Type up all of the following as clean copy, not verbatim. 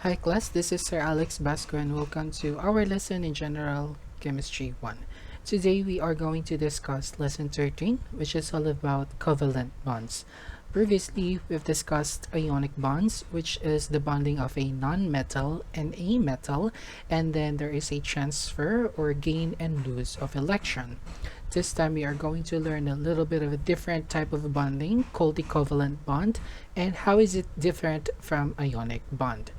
Hi class, this is Sir Alex Basco and welcome to our lesson in General Chemistry 1. Today we are going to discuss lesson 13, which is all about covalent bonds. Previously, we've discussed ionic bonds, which is the bonding of a non-metal and a metal, and then there is a transfer or gain and lose of electron. This time we are going to learn a little bit of a different type of bonding called the covalent bond, and how is it different from ionic bond.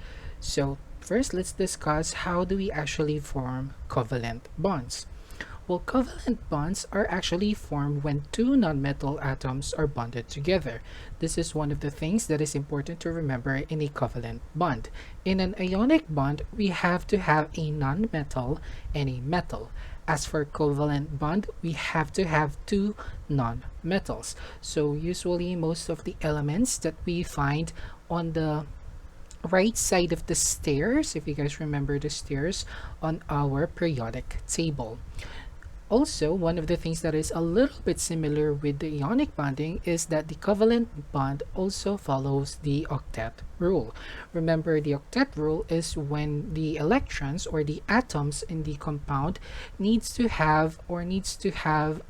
So first, let's discuss how do we actually form covalent bonds. Well, covalent bonds are actually formed when two nonmetal atoms are bonded together. This is one of the things that is important to remember in a covalent bond. In an ionic bond, we have to have a nonmetal and a metal. As for covalent bond, we have to have two nonmetals. So usually most of the elements that we find on the right side of the stairs, if you guys remember the stairs on our periodic table. Also, one of the things that is a little bit similar with the ionic bonding is that the covalent bond also follows the octet rule. Remember, the octet rule is when the electrons or the atoms in the compound needs to have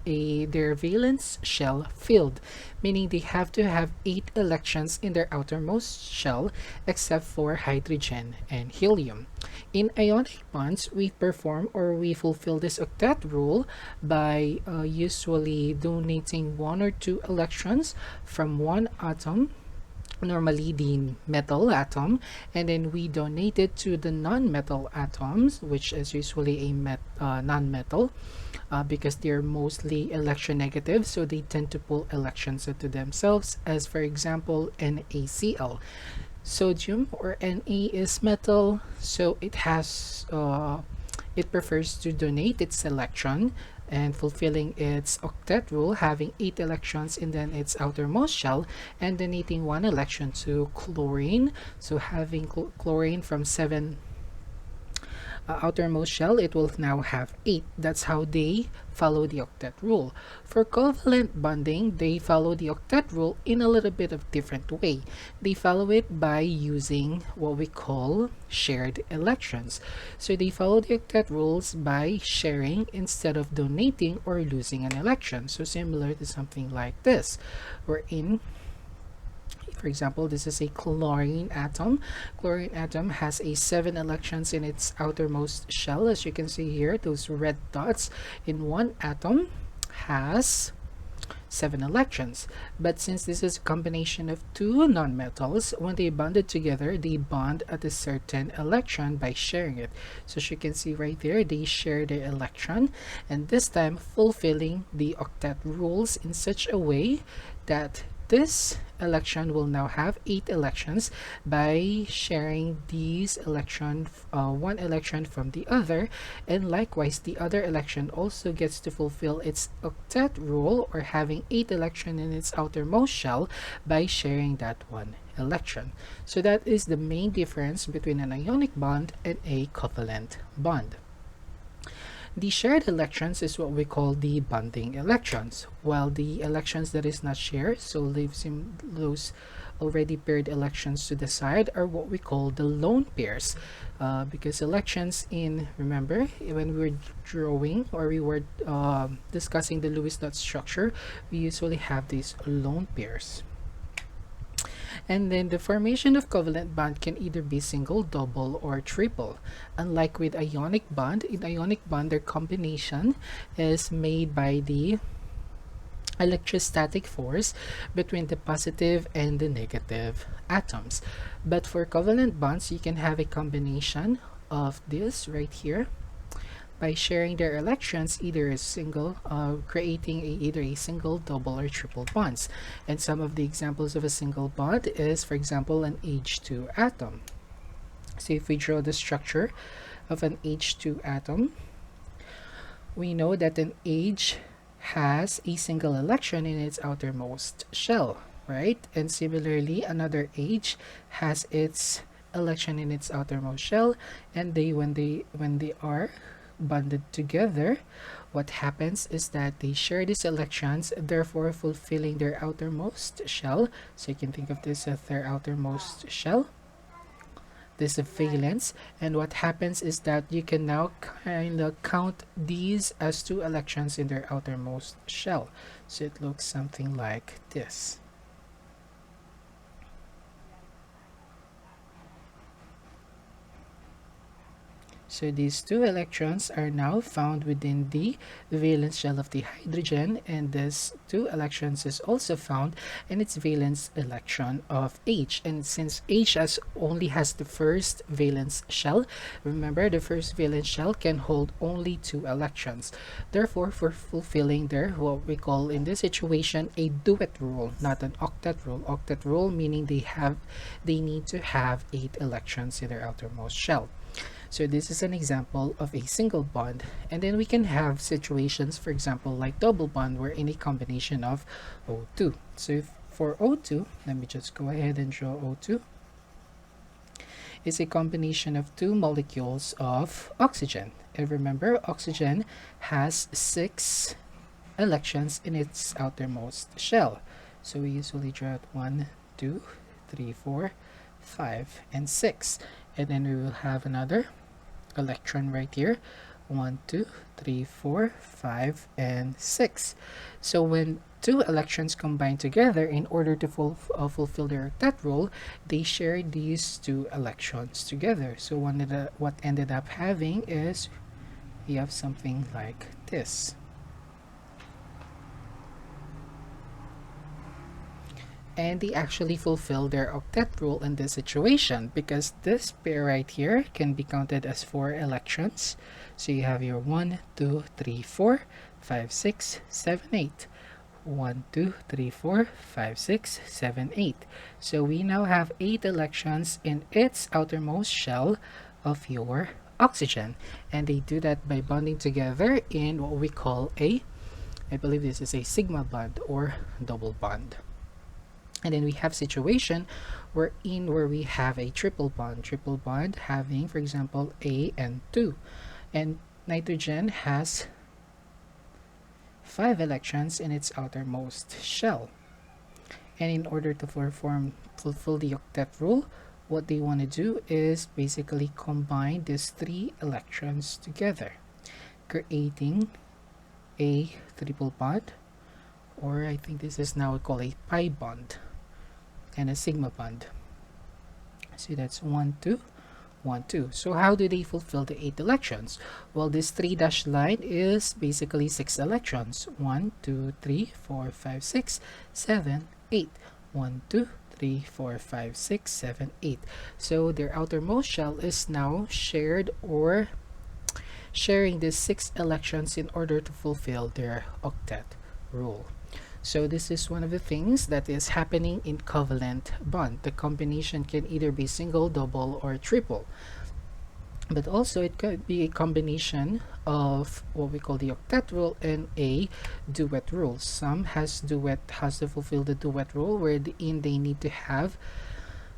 their valence shell filled, meaning they have to have 8 electrons in their outermost shell except for hydrogen and helium. In ionic bonds, we fulfill this octet rule by usually donating 1 or 2 electrons from one atom, normally the metal atom, and then we donate it to the non-metal atoms, which is usually a non-metal, because they're mostly electronegative, so they tend to pull electrons into themselves, as for example NaCl. Sodium or Na is metal, so it prefers to donate its electron and fulfilling its octet rule, having 8 electrons in then its outermost shell, and donating 1 electron to chlorine. So having chlorine from 7 outermost shell, it will now have 8. That's how they follow the octet rule. For covalent bonding, they follow the octet rule in a little bit of different way. They follow it by using what we call shared electrons. So they follow the octet rules by sharing instead of donating or losing an electron. So similar to something like this, wherein, for example, this is a chlorine atom. Chlorine atom has a 7 electrons in its outermost shell. As you can see here, those red dots in one atom has 7 electrons. But since this is a combination of 2 nonmetals, when they bonded together, they bond at a certain electron by sharing it. So as you can see right there, they share their electron, and this time fulfilling the octet rules in such a way that this electron will now have 8 electrons by sharing these one electron from the other, and likewise the other electron also gets to fulfill its octet rule, or having 8 electron in its outermost shell by sharing that one electron. So that is the main difference between an ionic bond and a covalent bond. The shared electrons is what we call the bonding electrons, while the electrons that is not shared, so leaves those already paired electrons to the side, are what we call the lone pairs. Because electrons remember, when we were drawing or we were discussing the Lewis dot structure, we usually have these lone pairs. And then the formation of covalent bond can either be single, double, or triple. Unlike with ionic bond, in ionic bond, their combination is made by the electrostatic force between the positive and the negative atoms. But for covalent bonds, you can have a combination of this right here by sharing their electrons, either a single, creating either a single, double, or triple bonds. And some of the examples of a single bond is, for example, an H2 atom. So if we draw the structure of an H2 atom, we know that an H has a single electron in its outermost shell, right? And similarly, another H has its electron in its outermost shell, and when they are bonded together, what happens is that they share these electrons, therefore fulfilling their outermost shell. So you can think of this as their outermost shell. this valence, and what happens is that you can now kind of count these as two electrons in their outermost shell. So it looks something like this. So these two electrons are now found within the valence shell of the hydrogen, and this two electrons is also found in its valence electron of H. And since H only has the first valence shell, remember the first valence shell can hold only two electrons. Therefore, for fulfilling their what we call in this situation a duet rule, not an octet rule. Octet rule meaning they need to have 8 electrons in their outermost shell. So this is an example of a single bond, and then we can have situations, for example, like double bond, where in a combination of O2. So for O2, let me just go ahead and draw O2. It's a combination of two molecules of oxygen. And remember, oxygen has 6 electrons in its outermost shell. So we usually draw it 1, 2, 3, 4, 5, and 6. And then we will have another electron right here, 1, 2, 3, 4, 5, and 6. So when two electrons combine together in order to fulfill their octet rule, they share these two electrons together. So what ended up having is we have something like this. And they actually fulfill their octet rule in this situation, because this pair right here can be counted as 4 electrons. So you have your 1, 2, 3, 4, 5, 6, 7, 8. 1, 2, 3, 4, 5, 6, 7, 8. So we now have 8 electrons in its outermost shell of your oxygen. And they do that by bonding together in what we call I believe this is a sigma bond or double bond. And then we have situation where we have a triple bond having, for example, A and 2. And nitrogen has 5 electrons in its outermost shell. And in order to fulfill the octet rule, what they want to do is basically combine these 3 electrons together, creating a triple bond, or I think this is now called a pi bond, and a sigma bond. So that's 1, 2, 1, 2. So how do they fulfill the 8 electrons? Well, this 3 dashed line is basically 6 electrons. 1, 2, 3, 4, 5, 6, 7, 8. 1, 2, 3, 4, 5, 6, 7, 8. So their outermost shell is now shared or sharing these 6 electrons in order to fulfill their octet rule. So this is one of the things that is happening in covalent bond. The combination can either be single, double, or triple. But also it could be a combination of what we call the octet rule and a duet rule. Some has to fulfill the duet rule, where they need to have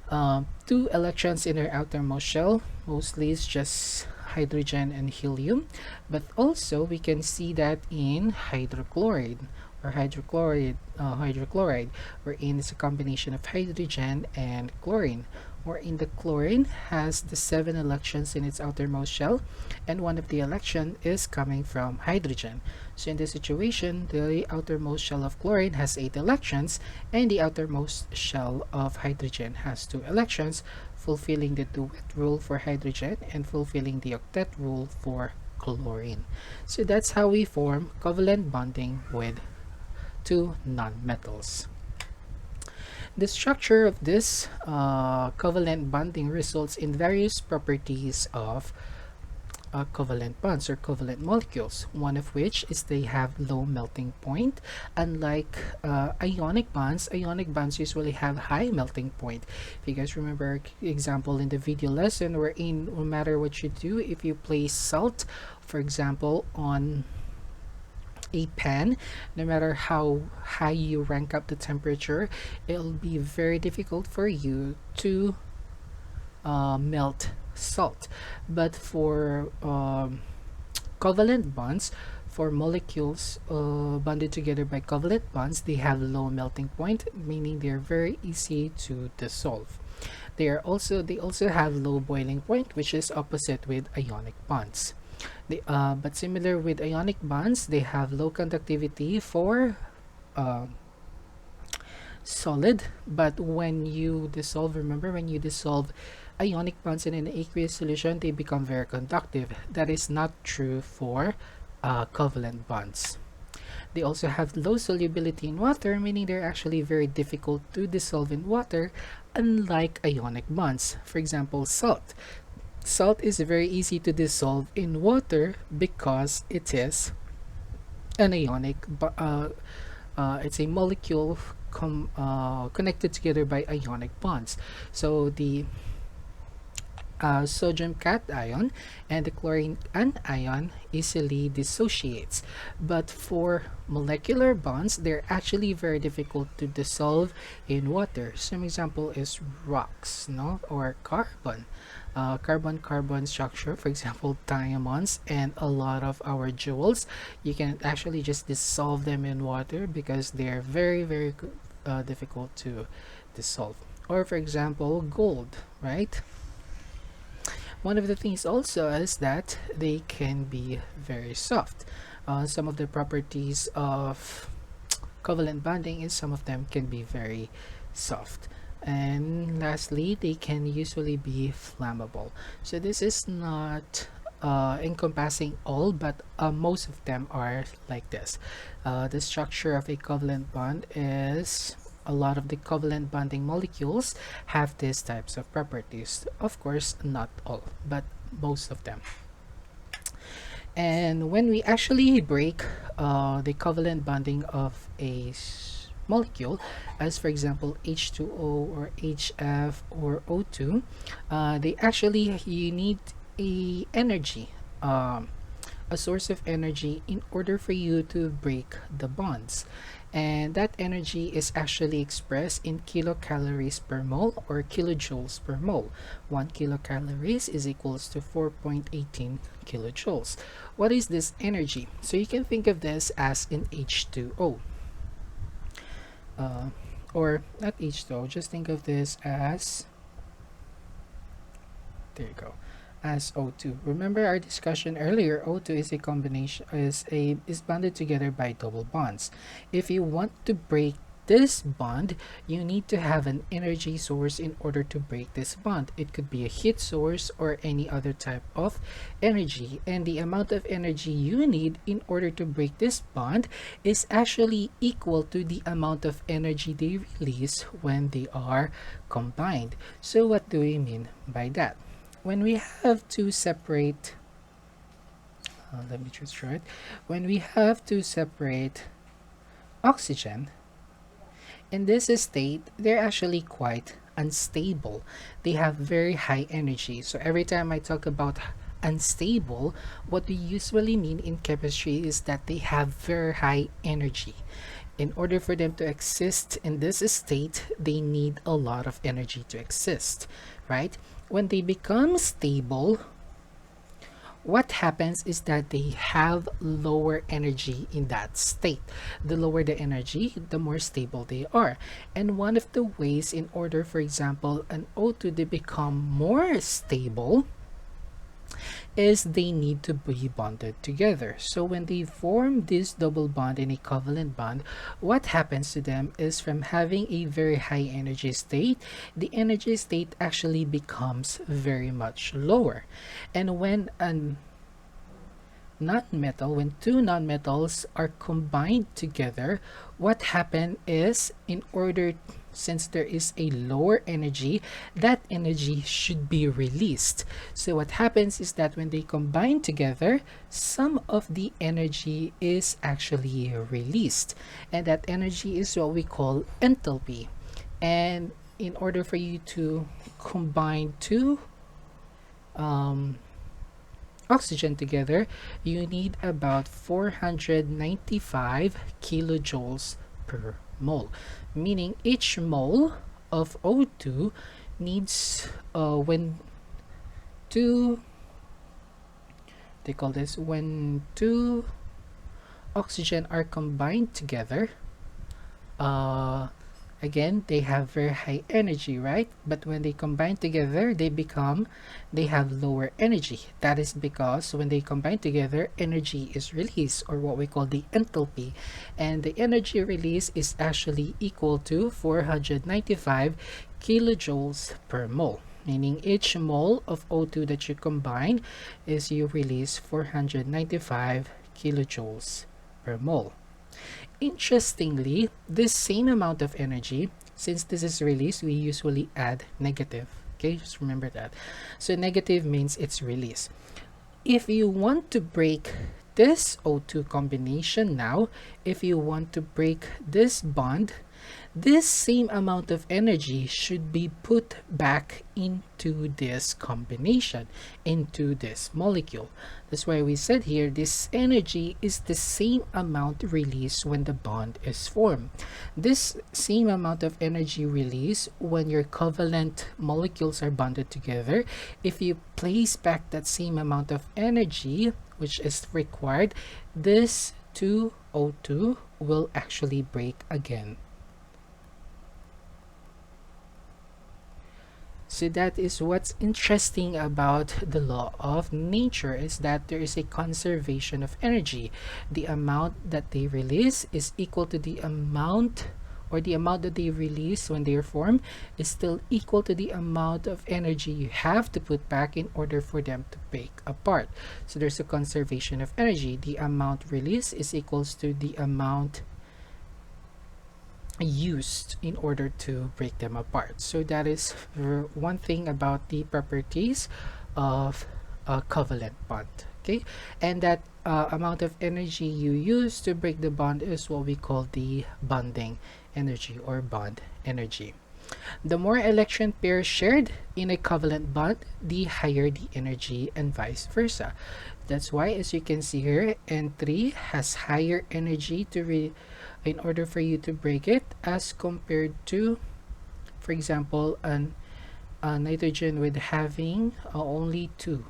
2 electrons in their outermost shell. Mostly it's just hydrogen and helium. But also we can see that in hydrochloride, wherein it's a combination of hydrogen and chlorine, wherein the chlorine has the 7 electrons in its outermost shell, and one of the electron is coming from hydrogen. So in this situation, the outermost shell of chlorine has 8 electrons, and the outermost shell of hydrogen has 2 electrons, fulfilling the duet rule for hydrogen and fulfilling the octet rule for chlorine. So that's how we form covalent bonding with 2 nonmetals. The structure of this covalent bonding results in various properties of covalent bonds or covalent molecules, one of which is they have low melting point. Unlike ionic bonds usually have high melting point. If you guys remember example in the video lesson, wherein no matter what you do, if you place salt, for example, on a pan, no matter how high you rank up the temperature, it'll be very difficult for you to melt salt. But for covalent bonds, for molecules bonded together by covalent bonds, they have low melting point, meaning they're very easy to dissolve. They also have low boiling point, which is opposite with ionic bonds. But similar with ionic bonds, they have low conductivity for uh, solid. But when you dissolve, remember, when you dissolve ionic bonds in an aqueous solution, they become very conductive. That is not true for covalent bonds. They also have low solubility in water, meaning they're actually very difficult to dissolve in water, unlike ionic bonds. For example, salt. Salt is very easy to dissolve in water because it is an ionic, it's a molecule connected together by ionic bonds. So the sodium cation and the chlorine anion easily dissociates, but for molecular bonds they're actually very difficult to dissolve in water. Some example is rocks, no, or carbon, carbon structure, for example diamonds and a lot of our jewels. You can actually just dissolve them in water because they're very difficult to dissolve. Or for example gold, right? One of the things also is that they can be very soft. Some of the properties of covalent bonding is some of them can be very soft. And lastly, they can usually be flammable. So this is not encompassing all, but most of them are like this. The structure of a covalent bond is a lot of the covalent bonding molecules have these types of properties. Of course, not all, but most of them. And when we actually break the covalent bonding of a molecule, as for example H2O or HF or O2, they actually, you need a energy, a source of energy in order for you to break the bonds. And that energy is actually expressed in kilocalories per mole or kilojoules per mole. 1 kilocalories is equals to 4.18 kilojoules. What is this energy? So you can think of this as in H2O. Or not H2O, just think of this as, there you go, as O2. Remember our discussion earlier, O2 is a combination, is bonded together by double bonds. If you want to break this bond, you need to have an energy source in order to break this bond. It could be a heat source or any other type of energy, and the amount of energy you need in order to break this bond is actually equal to the amount of energy they release when they are combined. So what do we mean by that? When we have to separate, let me just try it. When we have to separate oxygen, in this state, they're actually quite unstable. They have very high energy. So every time I talk about unstable, what we usually mean in chemistry is that they have very high energy. In order for them to exist in this state, they need a lot of energy to exist, right? When they become stable, what happens is that they have lower energy in that state. The lower the energy, the more stable they are. And one of the ways in order, for example, an O2 to become more stable is they need to be bonded together. So when they form this double bond in a covalent bond, what happens to them is from having a very high energy state, the energy state actually becomes very much lower. And when when two nonmetals are combined together, what happens is, in order, since there is a lower energy, that energy should be released. So what happens is that when they combine together, some of the energy is actually released, and that energy is what we call enthalpy. And in order for you to combine two oxygen together, you need about 495 kilojoules per mole, meaning each mole of O2 needs, when two, they call this, when two oxygen are combined together, Again, they have very high energy, right? But when they combine together, they have lower energy. That is because when they combine together, energy is released, or what we call the enthalpy. And the energy release is actually equal to 495 kilojoules per mole. Meaning each mole of O2 that you combine is you release 495 kilojoules per mole. Interestingly, this same amount of energy, since this is released, we usually add negative. Okay, just remember that. So negative means it's released. If you want to break this O2 combination now, if you want to break this bond, this same amount of energy should be put back into this combination, into this molecule. That's why we said here this energy is the same amount released when the bond is formed. This same amount of energy released when your covalent molecules are bonded together, if you place back that same amount of energy which is required, this 2O2 will actually break again. So that is what's interesting about the law of nature, is that there is a conservation of energy. The amount that they release is equal to the amount, or the amount that they release when they are formed is still equal to the amount of energy you have to put back in order for them to break apart. So there's a conservation of energy. The amount released is equals to the amount used in order to break them apart. So that is one thing about the properties of a covalent bond. Okay, and that amount of energy you use to break the bond is what we call the bonding energy, or bond energy. The more electron pairs shared in a covalent bond, the higher the energy, and vice versa. That's why, as you can see here, N3 has higher energy in order for you to break it, as compared to, for example, a nitrogen with having only two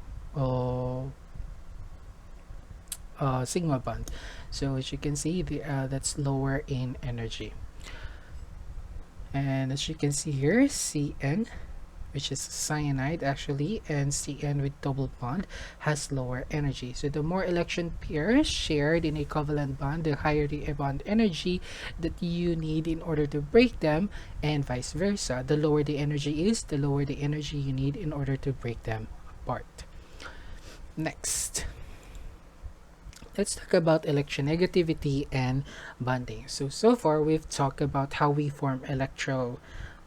sigma bond. So as you can see, that's lower in energy. And as you can see here, Cn, which is cyanide actually, and Cn with double bond has lower energy. So the more electron pairs shared in a covalent bond, the higher the bond energy that you need in order to break them, and vice versa. The lower the energy is, the lower the energy you need in order to break them apart. Next, let's talk about electronegativity and bonding. So far we've talked about how we form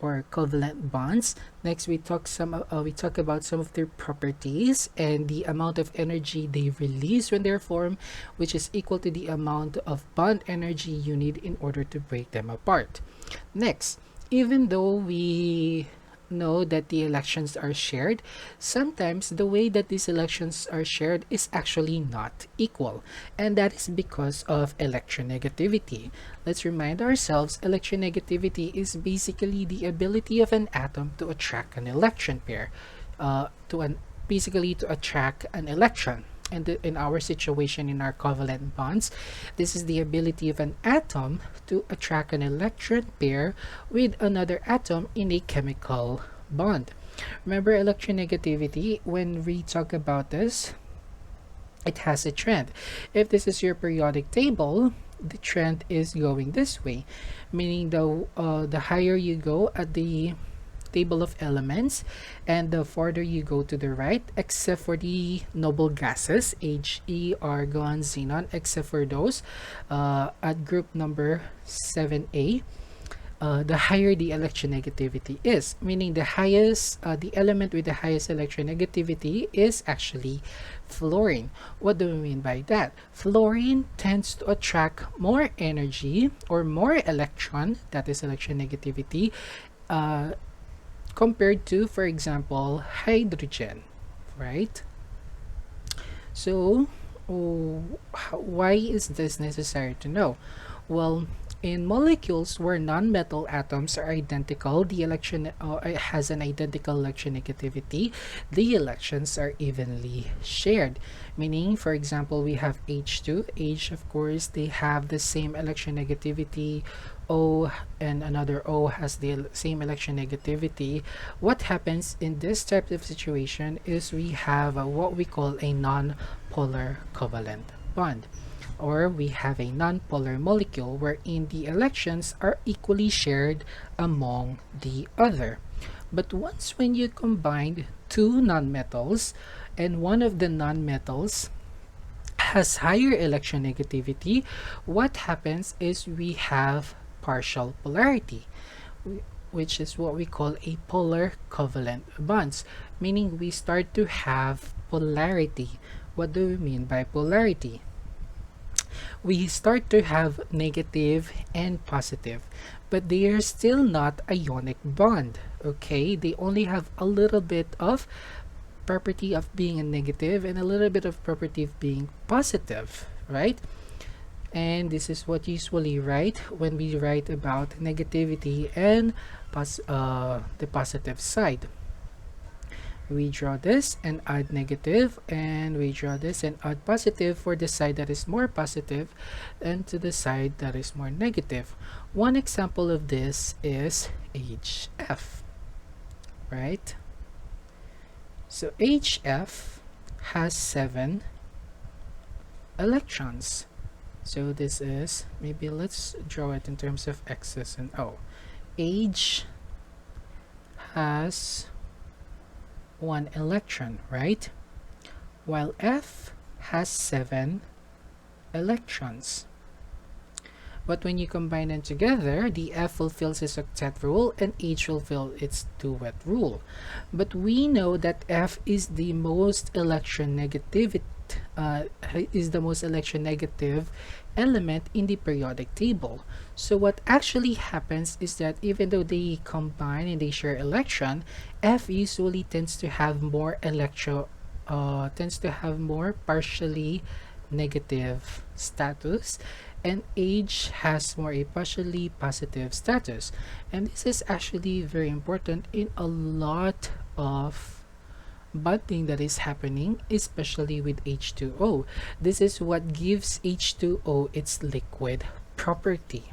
or covalent bonds. Next, we talk about some of their properties and the amount of energy they release when they're formed, which is equal to the amount of bond energy you need in order to break them apart. Next, even though we know that the electrons are shared, sometimes the way that these electrons are shared is actually not equal, and that is because of electronegativity. Let's remind ourselves, electronegativity is basically the ability of an atom to attract an electron pair, basically to attract an electron. And in our situation, in our covalent bonds, this is the ability of an atom to attract an electron pair with another atom in a chemical bond. Remember, electronegativity, when we talk about this, it has a trend. If this is your periodic table, the trend is going this way, meaning the higher you go at the table of elements, and the farther you go to the right, except for the noble gases, He, argon, xenon, except for those at group number 7a, the higher the electronegativity is, meaning the element with the highest electronegativity is actually fluorine. What do we mean by that? Fluorine tends to attract more energy or more electron, that is electronegativity, compared to, for example, hydrogen, right? So why is this necessary to know? Well, in molecules where non-metal atoms are identical, the electron has an identical electronegativity, the electrons are evenly shared. Meaning, for example, we have H2. H, of course, they have the same electronegativity O and another O has the same electronegativity, what happens in this type of situation is we have what we call a non-polar covalent bond, or we have a non-polar molecule wherein the electrons are equally shared among the other. But once when you combine two nonmetals and one of the nonmetals has higher electronegativity, what happens is we have partial polarity, which is what we call a polar covalent bonds, meaning we start to have polarity. What do we mean by polarity? We start to have negative and positive, but they are still not a ionic bond. Okay, they only have a little bit of property of being a negative and a little bit of property of being positive, right? And this is what usually write when we write about negativity and the positive side. We draw this and add negative, and we draw this and add positive for the side that is more positive and to the side that is more negative. One example of this is HF, right? So HF has 7 electrons. So this is, maybe let's draw it in terms of X's and O. H has 1 electron, right? While F has 7 electrons. But when you combine them together, the F fulfills its octet rule and H fulfills its duet rule. But we know that F is the most electronegative element in the periodic table. So what actually happens is that even though they combine and they share electron, F usually tends to have more partially negative status, and H has more a partially positive status. And this is actually very important in a lot of bonding that is happening, especially with H2O. This is what gives H2O its liquid property.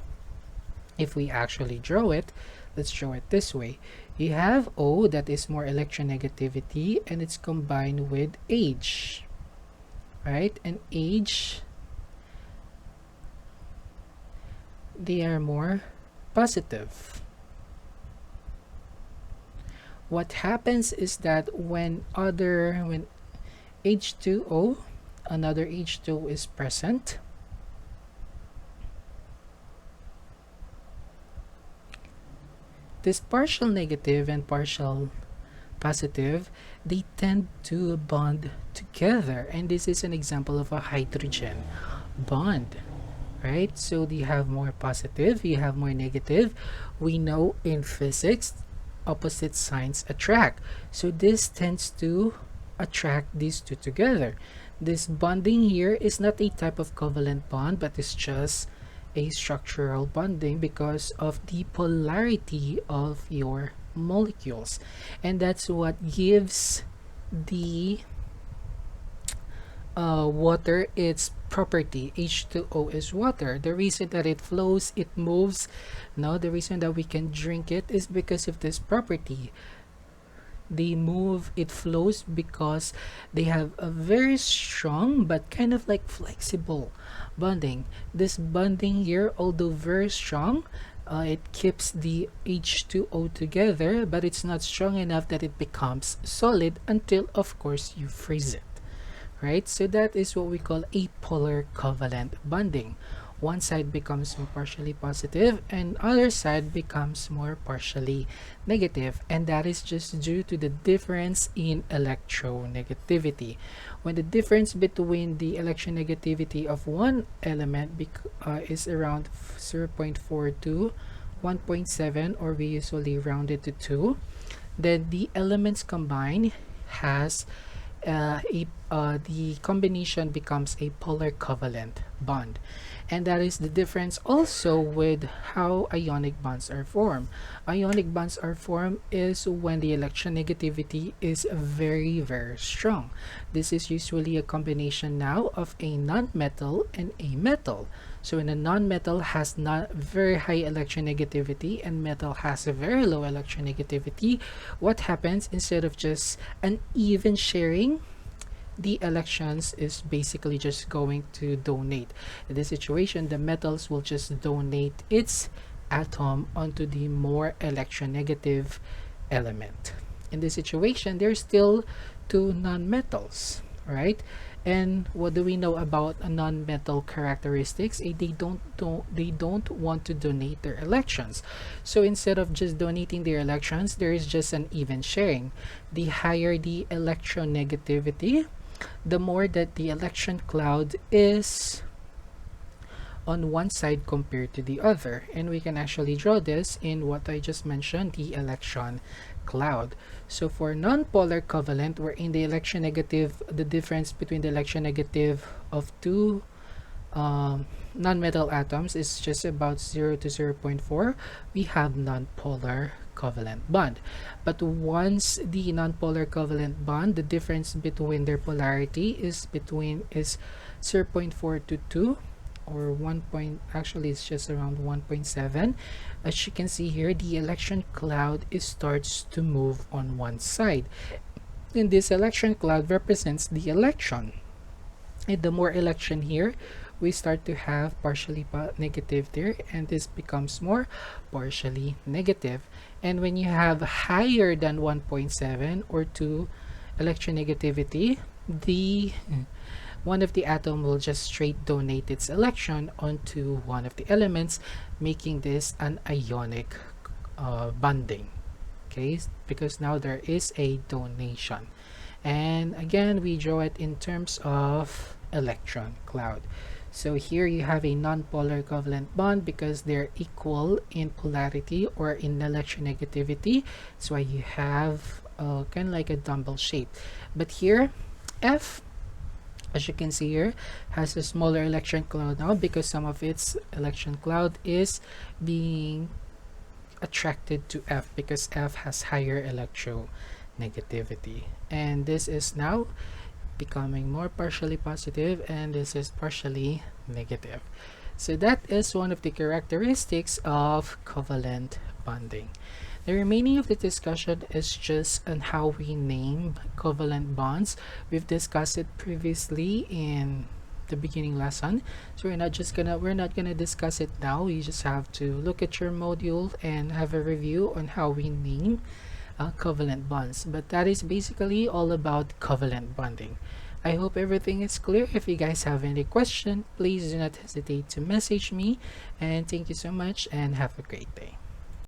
If we actually draw it, let's draw it this way. You have O that is more electronegativity and it's combined with H, right? And H, they are more positive. What happens is that when H2O, another H2O is present, this partial negative and partial positive, they tend to bond together, and this is an example of a hydrogen bond, right? So you have more positive, you have more negative. We know in physics opposite signs attract, so this tends to attract these two together. This bonding here is not a type of covalent bond, but it's just a structural bonding because of the polarity of your molecules, and that's what gives the water its property. H2O is water. The reason that it flows, it moves, no, the reason that we can drink it is because of this property. They move, it flows because they have a very strong but kind of like flexible bonding. This bonding here, although very strong, it keeps the H2O together, but it's not strong enough that it becomes solid until, of course, you freeze it, right? So that is what we call a polar covalent bonding. One side becomes more partially positive and other side becomes more partially negative, and that is just due to the difference in electronegativity. When the difference between the electronegativity of one element is around 0.42, 1.7, or we usually round it to 2, then the elements combined has a the combination becomes a polar covalent bond. And that is the difference also with how ionic bonds are formed. Ionic bonds are formed is when the electronegativity is very, very strong. This is usually a combination now of a non-metal and a metal. So when a non-metal has not very high electronegativity and metal has a very low electronegativity, what happens instead of just an even sharing, the electrons is basically just going to donate. In this situation, the metals will just donate its atom onto the more electronegative element. In this situation, there's still two nonmetals, right? And what do we know about a non-metal characteristics? They don't want to donate their electrons. So instead of just donating their electrons, there is just an even sharing. The higher the electronegativity, the more that the electron cloud is on one side compared to the other. And we can actually draw this in what I just mentioned, the electron cloud. So for non-polar covalent, wherein the electronegative, the difference between the electronegative of two non-metal atoms is just about 0 to 0.4, we have non-polar covalent bond. But once the non-polar covalent bond, the difference between their polarity is 0.4 to 2, or 1 point, actually it's just around 1.7. As you can see here, the electron cloud starts to move on one side, and this electron cloud represents the electron. And the more electron here, we start to have partially negative there, and this becomes more partially negative. And when you have higher than 1.7 or 2 electronegativity, the one of the atom will just straight donate its electron onto one of the elements, making this an ionic bonding. Okay, because now there is a donation. And again, we draw it in terms of electron cloud. So here you have a non-polar covalent bond because they're equal in polarity or in electronegativity. That's why you have kind of like a dumbbell shape. But here, F, as you can see here, has a smaller electron cloud now because some of its electron cloud is being attracted to F because F has higher electronegativity. And this is now becoming more partially positive, and this is partially negative. So that is one of the characteristics of covalent bonding. The remaining of the discussion is just on how we name covalent bonds. We've discussed it previously in the beginning lesson, so we're not gonna discuss it now. You just have to look at your module and have a review on how we name covalent bonds. But that is basically all about covalent bonding. I hope everything is clear. If you guys have any question, please do not hesitate to message me, and thank you so much and have a great day.